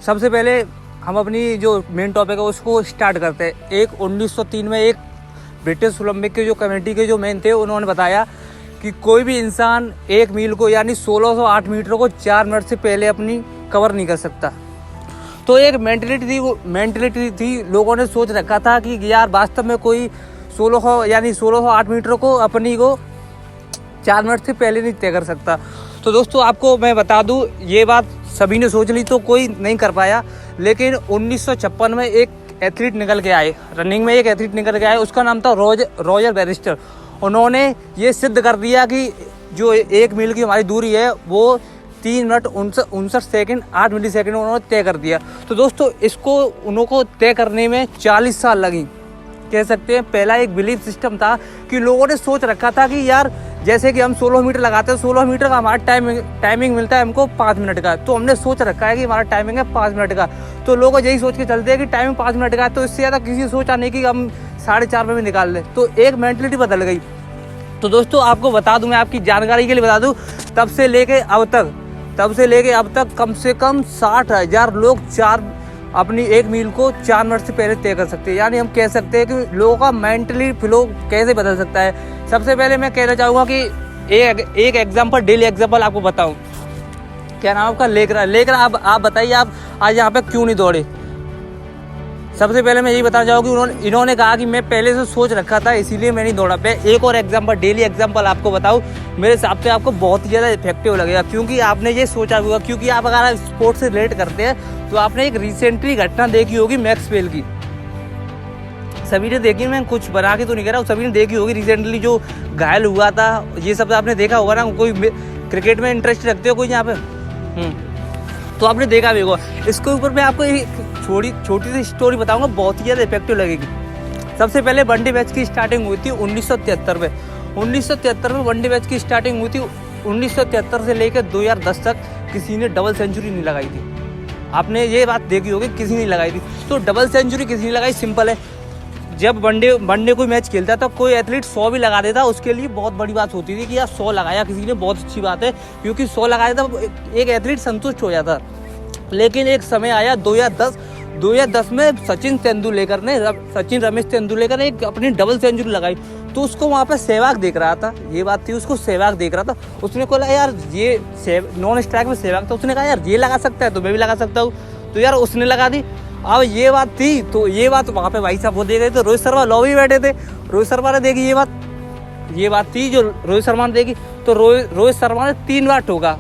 सबसे पहले हम अपनी जो मेन टॉपिक है उसको स्टार्ट करते हैं। एक 1903 में एक ब्रिटिश ओलंपिक के जो कमेटी के जो मेन थे उन्होंने बताया कि कोई भी इंसान 1 मील को यानी 1608 मीटर को 4 मिनट से पहले अपनी कवर नहीं कर सकता। तो एक मेंटलिटी थी, लोगों ने सोच रखा था कि यार वास्तव में कोई 1608 मीटर को अपनी को 4 मिनट से पहले नहीं तय कर सकता। तो दोस्तों आपको मैं बता दूं, ये बात सभी ने सोच ली तो कोई नहीं कर पाया। लेकिन 1956 में एक एथलीट निकल के आए, रनिंग में एक एथलीट निकल के आए, उसका नाम था रॉजर बैरिस्टर। उन्होंने ये सिद्ध कर दिया कि जो 1 मील की हमारी दूरी है वो 3 मिनट 59 सेकंड 8 मिली सेकंड उन्होंने तय कर दिया। तो दोस्तों इसको उनको तय करने में 40 साल लगी, कह सकते हैं। पहला एक बिलीफ सिस्टम था कि लोगों ने सोच रखा था कि यार जैसे कि हम 16 मीटर लगाते हैं, 16 मीटर का हमारा टाइमिंग मिलता है हमको 5 मिनट का। तो हमने सोच रखा है कि हमारा टाइमिंग है 5 मिनट का। तो लोग यही सोच के चलते हैं कि टाइमिंग 5 मिनट का है, तो इससे ज़्यादा किसी सोचा नहीं कि हम 4:30 में भी निकाल लें। तो एक मेंटलिटी बदल गई। तो दोस्तों आपको बता दूं, मैं आपकी जानकारी के लिए बता दूं, तब से लेके अब तक कम से कम 60,000 लोग अपनी 1 मील को 4 मिनट से पहले तय कर सकते हैं। यानी हम कह सकते हैं कि लोगों का मेंटली फ्लो कैसे बदल सकता है। सबसे पहले मैं कहना चाहूँगा कि एक एग्जाम्पल, डेली एग्जाम्पल आपको बताऊँ। क्या नाम आपका? लेकरा। आप बताइए, आप आज यहाँ पे क्यों नहीं दौड़े? सबसे पहले मैं यही बताना चाहूँगा कि इन्होंने कहा कि मैं पहले से सोच रखा था इसीलिए मैं नहीं दौड़ा। पे एक और एग्जाम्पल, डेली एग्जाम्पल आपको बताऊँ, मेरे हिसाब से आपको बहुत ही ज़्यादा इफेक्टिव लगेगा। क्योंकि आपने ये सोचा होगा, क्योंकि आप अगर स्पोर्ट्स से रिलेट करते हैं तो आपने एक रिसेंटली घटना देखी होगी मैक्सवेल की। सभी ने देखी, मैं कुछ बना के तो नहीं कह रहा हूँ, सभी ने देखी होगी रिसेंटली जो घायल हुआ था। ये सब आपने देखा होगा ना। कोई क्रिकेट में इंटरेस्ट रखते हो कोई यहाँ पे? तो आपने देखा भी होगा। इसके ऊपर मैं आपको एक छोटी सी स्टोरी बताऊंगा, बहुत ही ज़्यादा इफेक्टिव लगेगी। सबसे पहले वनडे मैच की स्टार्टिंग हुई थी 1973 में। 1973 में वनडे मैच की स्टार्टिंग हुई थी। 1973 से लेकर 2010 तक किसी ने डबल सेंचुरी नहीं लगाई थी। आपने ये बात देखी होगी, किसी ने लगाई थी। तो डबल सेंचुरी किसी ने लगाई, सिंपल है। जब वनडे कोई मैच खेलता था, कोई एथलीट 100 भी लगा देता, उसके लिए बहुत बड़ी बात होती थी कि यार 100 लगाया किसी ने, बहुत अच्छी बात है, क्योंकि 100 लगाया था एक एथलीट संतुष्ट हो जाता। लेकिन एक समय आया 2010 में सचिन रमेश तेंदुलकर ने एक अपनी डबल सेंचुरी लगाई। तो उसको वहाँ पे सहवाग देख रहा था, ये बात थी, उसको सहवाग देख रहा था। उसने बोला यार ये नॉन स्ट्राइक में सहवाग था, उसने कहा यार ये लगा सकता है तो मैं भी लगा सकता हूँ। तो यार उसने लगा दी। अब ये बात थी, तो ये बात वहाँ पे भाई साहब वो देख रहे थे, रोहित शर्मा लॉबी बैठे थे। रोहित शर्मा ने देखी ये बात थी जो रोहित शर्मा ने देखी। तो रोहित शर्मा ने 3 बार ठोका।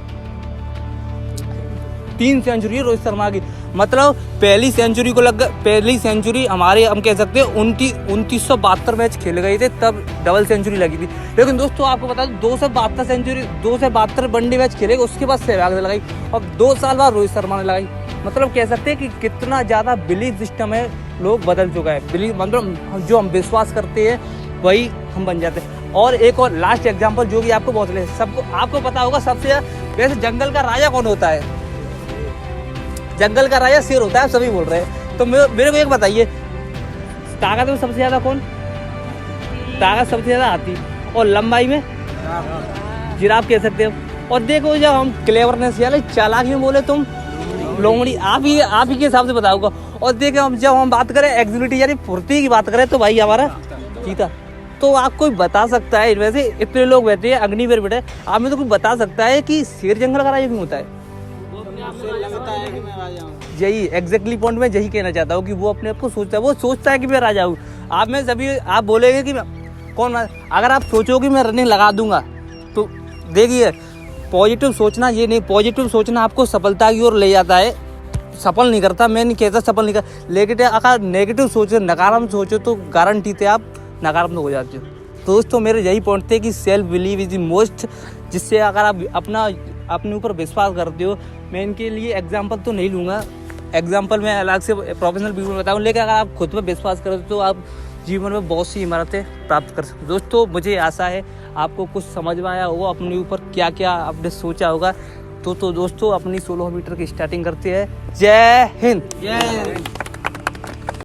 3 सेंचुरी है रोहित शर्मा की। मतलब पहली सेंचुरी हमारे, हम कह सकते हैं 2972 मैच खेले गए थे, तब डबल सेंचुरी लगी थी। लेकिन दोस्तों आपको बता दूं, 272 वनडे मैच खेले, उसके बाद सहवाग ने लगाई और 2 साल बाद रोहित शर्मा ने लगाई। मतलब कह सकते हैं कि कितना ज़्यादा बिलीफ सिस्टम है, लोग बदल चुका है। मतलब जो हम विश्वास करते हैं वही हम बन जाते हैं। और एक और लास्ट एग्जाम्पल जो कि आपको बहुत सबको आपको पता होगा, सबसे वैसे जंगल का राजा कौन होता है? जंगल का राजा शेर होता है, सभी बोल रहे हैं। तो मेरे को एक बताइए, ताकत में सबसे ज़्यादा कौन? ताकत सबसे ज़्यादा हाथी, और लंबाई में जिराफ कह सकते हो। और देखो जब हम क्लेवरनेस यानी चालाकी में बोले तुम लोमड़ी, आप ही के हिसाब से बताओगा। और देखो जब हम बात करें एग्जिबिलिटी यानी फुर्ती की बात करें तो भाई हमारा चीता। तो आप कोई बता सकता है, वैसे इतने लोग बैठे हैं, अग्निवीर बैठे, आप में तो कोई बता सकता है कि शेर जंगल का राजा क्यों होता है? यही एग्जैक्टली पॉइंट में यही कहना चाहता हूँ कि वो अपने आप को सोचता है, वो सोचता है कि मैं राजा हूँ। आप में सभी आप बोलेंगे कि कौन, अगर आप सोचो कि मैं रनिंग लगा दूंगा, तो देखिए पॉजिटिव सोचना, ये नहीं, पॉजिटिव सोचना आपको सफलता की ओर ले जाता है, सफल नहीं करता। मैं नहीं कहता सफल नहीं कर, लेकिन अगर नेगेटिव सोचो, नकारात्मक सोचो तो गारंटी थे आप नकारात्मक हो जाते हो। तो दोस्तों मेरे यही पॉइंट थे कि self believe is the most, जिससे अगर आप अपने ऊपर विश्वास करते हो। मैं इनके लिए एग्जाम्पल तो नहीं लूँगा, एग्जाम्पल मैं अलग से प्रोफेशनल पीपल में बताऊँ, लेकिन अगर आप खुद पर विश्वास करते हो तो आप जीवन में बहुत सी इमारतें प्राप्त कर सकते हो। दोस्तों मुझे आशा है आपको कुछ समझ में आया होगा, अपने ऊपर क्या क्या आपने सोचा होगा। तो दोस्तों अपनी 16 मीटर की स्टार्टिंग करते हैं। जय हिंद।